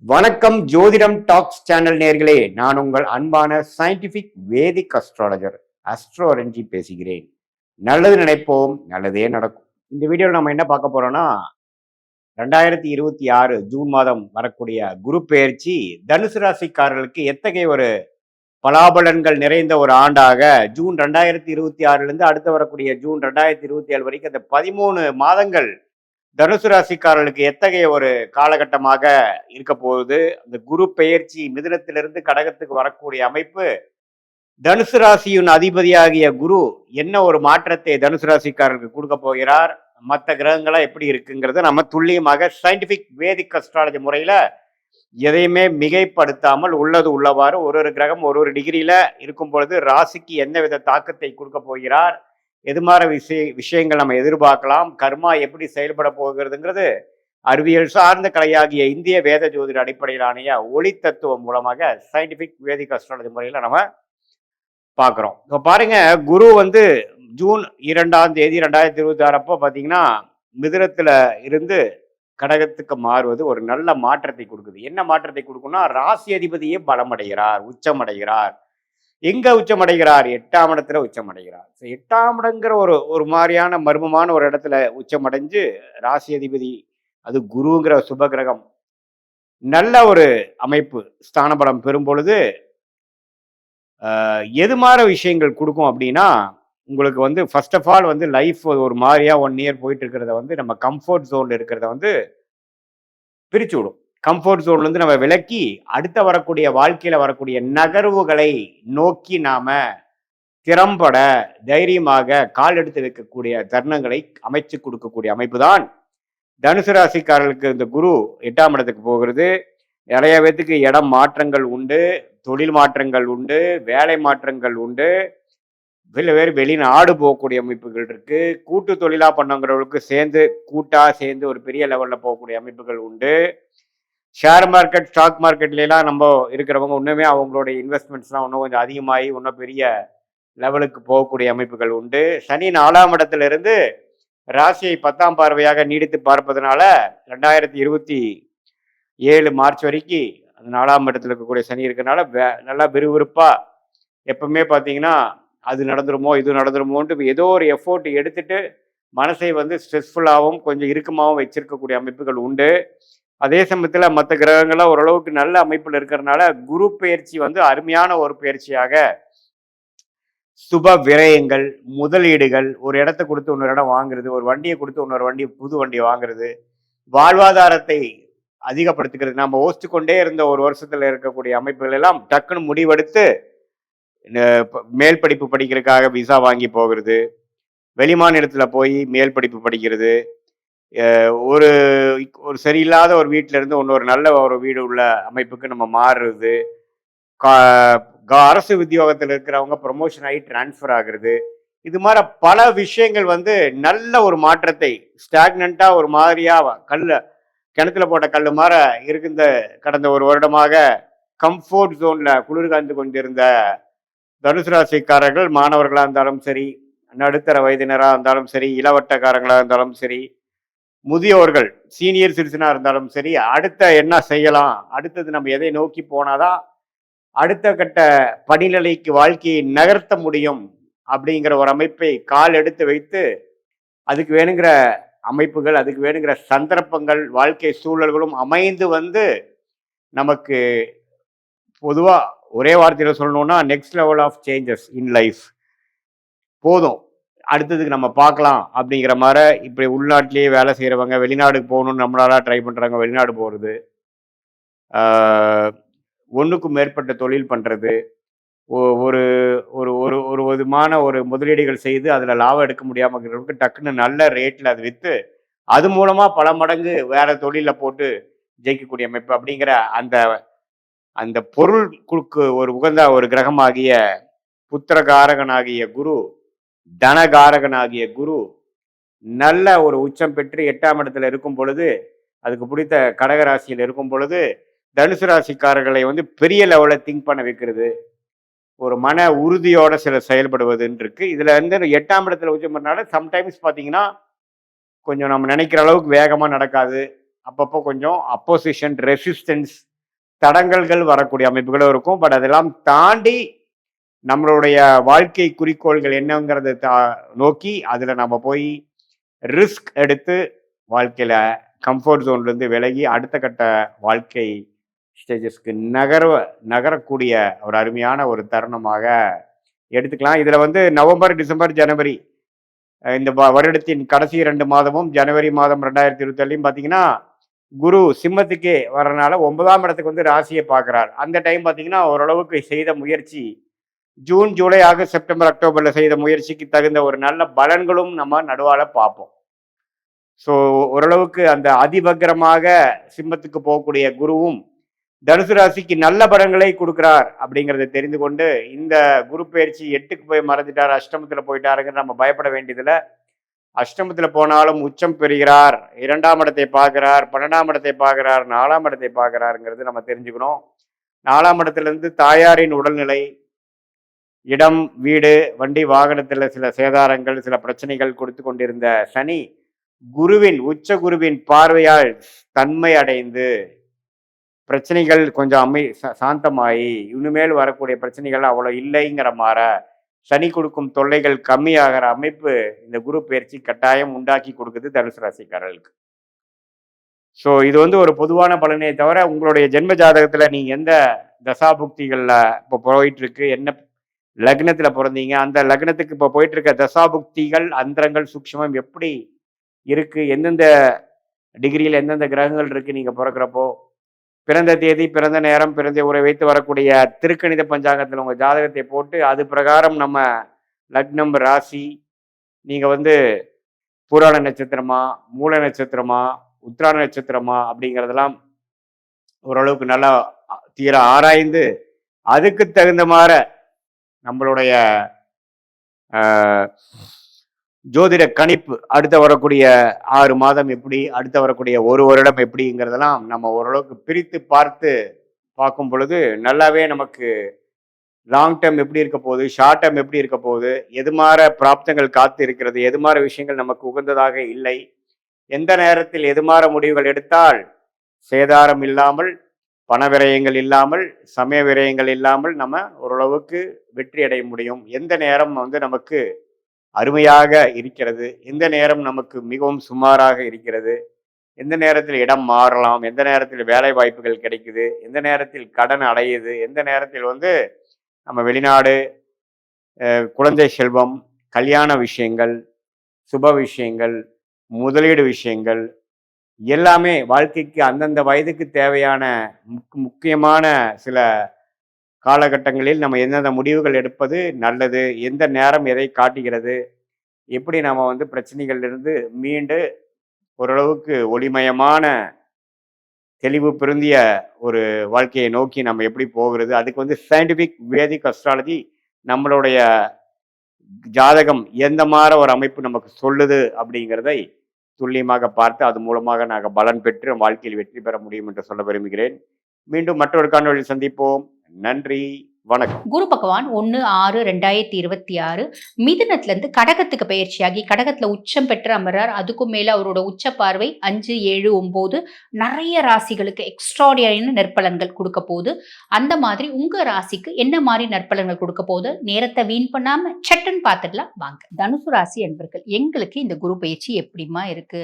வணக்கம் ஜோதிடம் tax channel நேர்களே, நான் உங்கள் அன்பான சயின்டிபிக் வேதிக் அஸ்ட்ராலஜர் அஸ்ட்ரோரஞ்சி பேசுகிறேன். நல்லது நினைப்போம், நல்லதே நடக்கும். இந்த வீடியோவில் நம்ம என்ன பார்க்க போறோம்னா 2026 ஜூன் மாதம் வரக்கூடிய குரு பெயர்ச்சி தனுசு ராசிக்காரர்களுக்கு எத்தகைய ஒரு பலாபலன்கள் நிறைந்த ஒரு ஆண்டாக ஜூன் 2026 அடுத்து வரக்கூடிய ஜூன் 2027 வரைக்கும் அந்த 13 மாதங்கள் தனுசு ராசிக்காரர்களுக்கு எத்தகைய ஒரு காலகட்டமாக இருக்க போகுது. அந்த குரு பெயர்ச்சி மிதுனத்திலிருந்து கடகத்துக்கு வரக்கூடிய அமைப்பு, தனுசு ராசியின் அதிபதியாகிய குரு என்ன ஒரு மாற்றத்தை தனுசு ராசிக்காரர்களுக்கு கொடுக்க போகிறார், மற்ற கிரகங்களா எப்படி இருக்குங்கிறத நம்ம துல்லியமாக சயின்டிபிக் வேதிக் அஸ்ட்ராலஜி முறையில எதையுமே மிகைப்படுத்தாமல் உள்ளது உள்ளவாறு ஒரு கிரகம் ஒரு டிகிரியில இருக்கும் பொழுது ராசிக்கு என்ன வித தாக்கத்தை கொடுக்க போகிறார், எது மாதிரி விஷயங்கள் நம்ம எதிர்பார்க்கலாம், கர்மா எப்படி செயல்பட போகிறதுங்கிறது அறிவியல் சார்ந்த கலையாகிய இந்திய வேத ஜோதிட அடிப்படையிலான ஒளி தத்துவம் மூலமாக சயின்டிபிக் வேதிக் அஸ்ட்ராலஜி முறையில் நம்ம பார்க்குறோம். இப்போ பாருங்க, குரு ஜூன் 2ஆம் தேதி 2026 அப்போ பார்த்தீங்கன்னா மிதுனத்தில் இருந்து கடகத்துக்கு மாறுவது ஒரு நல்ல மாற்றத்தை கொடுக்குது. என்ன மாற்றத்தை கொடுக்கும்னா, ராசி அதிபதியே பலமடைகிறார், உச்சமடைகிறார். எங்க உச்சமடைகிறார்? 8ஆம் இடத்துல உச்சமடைகிறார். 8ஆம் இடங்கிற ஒரு மாதிரியான மர்மமான ஒரு இடத்துல உச்சமடைஞ்சு ராசி அதிபதி, அது குருங்கிற சுப கிரகம், நல்ல ஒரு அமைப்பு ஸ்தான பலம் பெறும் பொழுது எது மாதிரி விஷயங்கள் கொடுக்கும் அப்படின்னா, உங்களுக்கு ஃபர்ஸ்ட் ஆஃப் ஆல் லைஃப் ஒரு மாதிரியா 1 இயர் போயிட்டு இருக்கிறத நம்ம கம்ஃபர்ட் ஜோன்ல இருக்கிறத பிரிச்சு விடும். கம்ஃபர்ட் ஜோன்லேருந்து நம்ம விலக்கி அடுத்த வரக்கூடிய வாழ்க்கையில் வரக்கூடிய நகர்வுகளை நோக்கி நாம திறம்பட தைரியமாக கால் எடுத்து வைக்கக்கூடிய தருணங்களை அமைச்சு கொடுக்கக்கூடிய அமைப்பு தான் தனுசு ராசிக்காரர்களுக்கு. இந்த குரு 8ஆம் இடத்துக்கு போகிறது. நிறைய பேத்துக்கு இடம் மாற்றங்கள் உண்டு, தொழில் மாற்றங்கள் உண்டு, வேலை மாற்றங்கள் உண்டு, சில பேர் வெளிநாடு போகக்கூடிய அமைப்புகள் இருக்கு. கூட்டு தொழிலா பண்ணவங்களுக்கு கூட்டா சேர்ந்து ஒரு பெரிய லெவல்ல போகக்கூடிய அமைப்புகள் உண்டு. ஷேர் மார்க்கெட், ஸ்டாக் மார்க்கெட்லாம் நம்ம இருக்கிறவங்க இன்னுமே அவங்களுடைய இன்வெஸ்ட்மெண்ட்ஸ்லாம் இன்னும் கொஞ்சம் அதிகமாகி இன்னும் பெரிய லெவலுக்கு போகக்கூடிய அமைப்புகள் உண்டு. சனி 4ஆம் இடத்துல இருந்து ராசியை 10ஆம் பார்வையாக நீடித்து பார்ப்பதனால 2027 மார்ச் வரைக்கும் அது 4ஆம் இடத்துல இருக்கக்கூடிய சனி இருக்கிறனால நல்லா விறுவிறுப்பா எப்பவுமே பார்த்தீங்கன்னா அது நடந்துருமோ இது நடந்துருமோன்ட்டு ஏதோ ஒரு எஃபோர்ட் எடுத்துட்டு மனசை ஸ்ட்ரெஸ்ஃபுல்லாகவும் கொஞ்சம் இறுக்கமாகவும் வச்சிருக்கக்கூடிய அமைப்புகள் உண்டு. அதே சமயத்தில் மற்ற கிரகங்கள்லாம் ஓரளவுக்கு நல்ல அமைப்பில் இருக்கிறதுனால குரு பயிற்சி அருமையான ஒரு பயிற்சியாக சுப விரயங்கள், முதலீடுகள், ஒரு இடத்த கொடுத்து இன்னொரு இடம் வாங்குறது, ஒரு வண்டியை கொடுத்து இன்னொரு புது வண்டியை வாங்குறது, வாழ்வாதாரத்தை அதிகப்படுத்திக்கிறது, நம்ம யோசிச்சு கொண்டே இருந்த ஒரு வருஷத்துல இருக்கக்கூடிய அமைப்புகள் எல்லாம் டக்குன்னு முடிவெடுத்து மேல் படிப்பு படிக்கிறதுக்காக விசா வாங்கி போகிறது, வெளிமாநிலத்துல போய் மேல் படிப்பு படிக்கிறது, ஒரு ஒரு சரியில்லாத ஒரு வீட்டில இருந்து இன்னொரு நல்ல ஒரு வீடு உள்ள அமைப்புக்கு நம்ம மாறுறது, அரசு உத்தியோகத்தில் இருக்கிறவங்க ப்ரொமோஷன் ஆகி டிரான்ஸ்ஃபர் ஆகுறது, இது மாதிரி பல விஷயங்கள் நல்ல ஒரு மாற்றத்தை ஸ்டாக்னண்டா ஒரு மாதிரியா கிணத்துல போட்ட கல் மாதிரி இருந்த கடந்த ஒரு வருடமாக கம்ஃபோர்ட் ஜோன்ல குளிர் காய்ந்து கொண்டிருந்த தனுசு ராசிக்காரர்கள், மாணவர்களாக இருந்தாலும் சரி, நடுத்தர வயதினராக இருந்தாலும் சரி, இளவட்டக்காரங்களாக இருந்தாலும் சரி, முதியோர்கள் சீனியர் சிட்டிசனாக இருந்தாலும் சரி, அடுத்த என்ன செய்யலாம், அடுத்தது நம்ம எதை நோக்கி போனாதான் அடுத்த கட்ட படிநிலைக்கு வாழ்க்கையை நகர்த்த முடியும் அப்படிங்கிற ஒரு அமைப்பை கால் எடுத்து வைத்து அதுக்கு வேணுங்கிற அமைப்புகள், அதுக்கு வேணுங்கிற சந்தர்ப்பங்கள், வாழ்க்கை சூழல்களும் அமைந்து நமக்கு பொதுவாக ஒரே வார்த்தையில் சொல்லணும்னா next level of changes in life போதும், அடுத்ததுக்கு நம்ம பார்க்கலாம் அப்படிங்கிற மாதிரி. இப்படி உள்நாட்டிலேயே வேலை செய்கிறவங்க வெளிநாடுக்கு போகணும்னு நம்மளால ட்ரை பண்ணுறாங்க, வெளிநாடு போகிறது, ஒன்றுக்கும் மேற்பட்ட தொழில் பண்ணுறது, ஒரு ஒரு ஒரு ஒரு விதமான ஒரு முதலீடுகள் செய்து அதில் லாபம் எடுக்க முடியாமல் இருக்கிறவங்களுக்கு டக்குன்னு நல்ல ரேட்டில் அது விற்று அது மூலமாக பல மடங்கு வேற தொழிலில் போட்டு ஜெயிக்கக்கூடிய அமைப்பு அப்படிங்கிற அந்த பொருளுக்கு ஒரு உகந்த ஒரு கிரகமாகிய புத்திரகாரகனாகிய குரு, தனகாரகனாகிய குரு நல்ல ஒரு உச்சம் பெற்று 8ஆம் இடத்துல இருக்கும் பொழுது, அதுக்கு பிடித்த கடகராசியில் இருக்கும் பொழுது தனுசு ராசிக்காரர்களை பெரிய லெவலில் திங்க் பண்ண வைக்கிறது, ஒரு மன உறுதியோட செயல்படுவதுன்னு இருக்கு. இதுல 8ஆம் இடத்துல உச்சம் பண்ணால சம்டைம்ஸ் பார்த்தீங்கன்னா கொஞ்சம் நம்ம நினைக்கிற அளவுக்கு வேகமாக நடக்காது, அப்பப்போ கொஞ்சம் அப்போசிஷன், ரெசிஸ்டன்ஸ் தடங்கல்கள் வரக்கூடிய அமைப்புகளும் இருக்கும். பட் அதெல்லாம் தாண்டி நம்மளுடைய வாழ்க்கை குறிக்கோள்கள் என்னங்கிறத நோக்கி அதுல நம்ம போய் ரிஸ்க் எடுத்து வாழ்க்கையில கம்ஃபர்ட் ஜோன்லேருந்து விலகி அடுத்த கட்ட வாழ்க்கை ஸ்டேஜஸ்க்கு நகரக்கூடிய ஒரு அருமையான ஒரு தருணமாக எடுத்துக்கலாம். இதுல வந்து நவம்பர், டிசம்பர், ஜனவரி இந்த வருடத்தின் கடைசி 2 மாதமும் ஜனவரி மாதம் 2027 பார்த்தீங்கன்னா குரு சிம்மத்துக்கே வர்றதுனால 9ஆம் இடத்துக்கு வந்து ராசியை பார்க்குறார். அந்த டைம் பார்த்தீங்கன்னா ஓரளவுக்கு செய்த முயற்சி ஜூன், ஜூலை, ஆகஸ்ட், செப்டம்பர், அக்டோபர்ல செய்த முயற்சிக்கு தகுந்த ஒரு நல்ல பலன்களும் நம்ம நடுவால பார்ப்போம். ஸோ ஓரளவுக்கு அந்த அதிபக்கிரமாக சிம்மத்துக்கு போகக்கூடிய குருவும் தனுசு ராசிக்கு நல்ல பலன்களை கொடுக்கிறார் அப்படிங்கிறத தெரிந்து கொண்டு இந்த குரு பயிற்சி 8க்கு போய் மறைஞ்சிட்டார், அஷ்டமத்துல போயிட்டாருங்கிற நம்ம பயப்பட வேண்டியதுல. அஷ்டமத்துல போனாலும் உச்சம் பெறுகிறார், 2ஆம் இடத்தை பார்க்கிறார், 12ஆம் இடத்தை பார்க்கிறார், 4ஆம் இடத்தை பார்க்கிறாருங்கிறது நம்ம தெரிஞ்சுக்கணும். 4ஆம் இடத்துல இருந்து தாயாரின் உடல்நிலை, இடம், வீடு, வண்டி வாகனத்துல சில சேதாரங்கள், சில பிரச்சனைகள் கொடுத்து கொண்டிருந்த சனி குருவின் உச்ச குருவின் பார்வையால் தன்மை அடைந்து பிரச்சனைகள் கொஞ்சம் சாந்தமாயி இனிமேல் வரக்கூடிய பிரச்சனைகள் அவ்வளோ இல்லைங்கிற மாற சனி கொடுக்கும் தொல்லைகள் கம்மியாகிற அமைப்பு இந்த குரு பயிற்சி கட்டாயம் உண்டாக்கி கொடுக்குது தனுசு ராசிக்காரர்களுக்கு. ஸோ இது வந்து ஒரு பொதுவான பலனே தவிர உங்களுடைய ஜென்ம ஜாதகத்தில் நீங்கள் எந்த தசாபுக்திகளில் இப்போ போயிட்டு இருக்கு, என்ன லக்னத்தில் பிறந்தீங்க, அந்த லக்னத்துக்கு இப்போ போயிட்டு இருக்க தசாபுக்திகள், அந்தரங்கள், சூக்ஷ்மம் எப்படி இருக்கு, எந்தெந்த டிகிரியில் எந்தெந்த கிரகங்கள் இருக்கு, நீங்கள் பிறக்கிறப்போ பிறந்த தேதி, பிறந்த நேரம், பிறந்த உரை வைத்து வரக்கூடிய திருக்கணித பஞ்சாங்கத்தில் உங்கள் ஜாதகத்தை போட்டு அது பிரகாரம் நம்ம லக்னம், ராசி, நீங்கள் வந்து பூராட நட்சத்திரமா, மூல நட்சத்திரமா, உத்திராட நட்சத்திரமா அப்படிங்கிறதெல்லாம் ஓரளவுக்கு நல்லா தீர ஆராய்ந்து அதுக்கு தகுந்த மாதிரி நம்மளுடைய ஜோதிட கணிப்பு அடுத்த வரக்கூடிய 6 மாதம் எப்படி, அடுத்த வரக்கூடிய 1 வருடம் எப்படிங்கிறதெல்லாம் நம்ம ஓரளவுக்கு பிரித்து பார்க்கும் பொழுது நல்லாவே நமக்கு லாங் டேர்ம் எப்படி இருக்க போகுது, ஷார்ட் டேர்ம் எப்படி இருக்க போகுது, எது மாதிரி பிராப்தங்கள் காத்து இருக்கிறது, எது மாதிரி விஷயங்கள் நமக்கு உகந்ததாக இல்லை, எந்த நேரத்தில் எது மாதிரி முடிவுகள் எடுத்தால் சேதாரம் இல்லாமல், பண விரயங்கள் இல்லாமல், சமய விரயங்கள் இல்லாமல் நம்ம ஓரளவுக்கு வெற்றி அடைய முடியும், எந்த நேரம் வந்து நமக்கு அருமையாக இருக்கிறது, எந்த நேரம் நமக்கு மிகவும் சுமாராக இருக்கிறது, எந்த நேரத்தில் இடம் மாறலாம், எந்த நேரத்தில் வேலை வாய்ப்புகள் கிடைக்குது, எந்த நேரத்தில் கடன் அடையுது, எந்த நேரத்தில் வந்து நம்ம வெளிநாடு, குழந்தை செல்வம், கல்யாண விஷயங்கள், சுப விஷயங்கள், முதலீடு விஷயங்கள் எல்லாமே வாழ்க்கைக்கு அந்தந்த வயதுக்கு தேவையான முக்கியமான சில காலகட்டங்களில் நம்ம எந்தெந்த முடிவுகள் எடுப்பது நல்லது, எந்த நேரம் எதை காட்டுகிறது, எப்படி நம்ம வந்து பிரச்சனைகள்லேருந்து மீண்டு ஓரளவுக்கு ஒளிமயமான தெளிவு பொருந்திய ஒரு வாழ்க்கையை நோக்கி நம்ம எப்படி போகிறது, அதுக்கு வந்து சயின்டிஃபிக் வேதிக் அஸ்ட்ராலஜி நம்மளுடைய ஜாதகம் எந்த மாதிரி ஒரு அமைப்பு நமக்கு சொல்லுது அப்படிங்கிறதை துல்லியமாக பார்த்து அது மூலமாக நாங்கள் பலன் பெற்று வாழ்க்கையில் வெற்றி பெற முடியும் என்று சொல்ல விரும்புகிறேன். மீண்டும் மற்றொரு காணொளியில் சந்திப்போம். நன்றி, வணக்கம். குரு பகவான் 1/6/2026 மிதுனத்துல இருந்து கடகத்துக்கு பயிற்சியாகி கடகத்துல உச்சம் பெற்று அமர்றார். அதுக்கும் மேல அவரோட உச்ச பார்வை 5, 7, 9 நிறைய ராசிகளுக்கு எக்ஸ்ட்ராடினரியான நற்பலன்கள் கொடுக்க போகுது. அந்த மாதிரி உங்க ராசிக்கு என்ன மாதிரி நற்பலன்கள் கொடுக்க போகுது, நேரத்தை வீண் பண்ணாம சட்டுன்னு பார்த்துடலாம் வாங்க. தனுசு ராசி என்பர்கள், எங்களுக்கு இந்த குரு பயிற்சி எப்படிமா இருக்கு,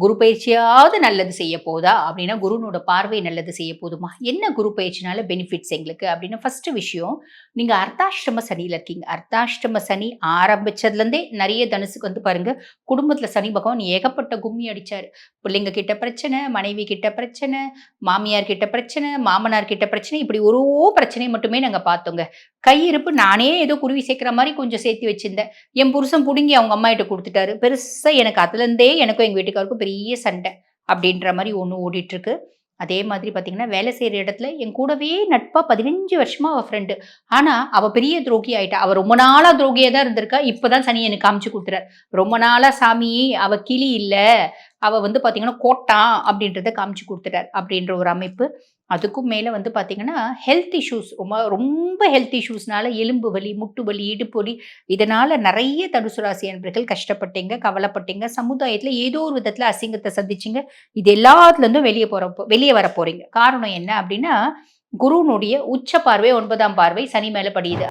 குரு பயிற்சியாவது நல்லது செய்ய போதா அப்படின்னா குருனோட பார்வை நல்லது செய்ய போதுமா, என்ன குரு பயிற்சினால பெனிஃபிட்ஸ் எங்களுக்கு அப்படின்னு ஃபர்ஸ்ட் விஷயம், நீங்க அர்த்தாஷ்டம சனியில இருக்கீங்க. அர்த்தாஷ்டம சனி ஆரம்பிச்சதுல இருந்தே நிறைய தனுசுக்கு வந்து பாருங்க குடும்பத்துல சனி பகவான் ஏகப்பட்ட கும்மி அடிச்சாரு. பிள்ளைங்க கிட்ட பிரச்சனை, மனைவி கிட்ட பிரச்சனை, மாமியார் கிட்ட பிரச்சனை, மாமனார் கிட்ட பிரச்சனை, இப்படி ஒரு பிரச்சனை மட்டுமே நாங்க பார்த்தோங்க. கையிருப்பு நானே ஏதோ குருவி சேர்க்கிற மாதிரி கொஞ்சம் சேர்த்து வச்சிருந்தேன். என் புருஷன் புடுங்கி அவங்க அம்மா கிட்ட கொடுத்துட்டாரு. பெருசா எனக்கு அதுல இருந்தே எனக்கும் எங்க வீட்டுக்காருக்கும் பெரிய சண்டை அப்படின்ற மாதிரி ஒண்ணு ஓடிட்டு இருக்கு. அதே மாதிரி பார்த்தீங்கன்னா வேலை செய்கிற இடத்துல என் கூடவே நட்பா 15 வருஷமா அவள் ஃப்ரெண்டு. ஆனால் அவள் பெரிய துரோகி ஆயிட்டா. அவள் ரொம்ப நாளாக துரோகியாக தான் இருந்திருக்கா. இப்போதான் சனி எனக்கு காமிச்சு கொடுத்துறார். ரொம்ப நாளாக சாமி அவள் கிளி இல்லை, அவள் வந்து பார்த்தீங்கன்னா கோட்டான் அப்படின்றத காமிச்சு கொடுத்துட்டார் அப்படின்ற ஒரு அமைப்பு. அதுக்கும் மேலே வந்து பார்த்தீங்கன்னா ஹெல்த் இஷ்யூஸ், ரொம்ப ஹெல்த் இஷ்யூஸ்னால எலும்பு வலி, முட்டு வலி, இடுப்பு வலி, இதனால நிறைய தனுசு ராசி அன்பர்கள் கஷ்டப்பட்டீங்க, கவலைப்பட்டீங்க, சமுதாயத்தில் ஏதோ ஒரு விதத்தில் அசிங்கத்தை சந்திச்சிங்க. இது எல்லாத்துலேருந்தும் வெளியே வர போறீங்க. காரணம் என்ன அப்படின்னா குருனுடைய உச்ச பார்வை 9ஆம் பார்வை சனி மேல படியுது.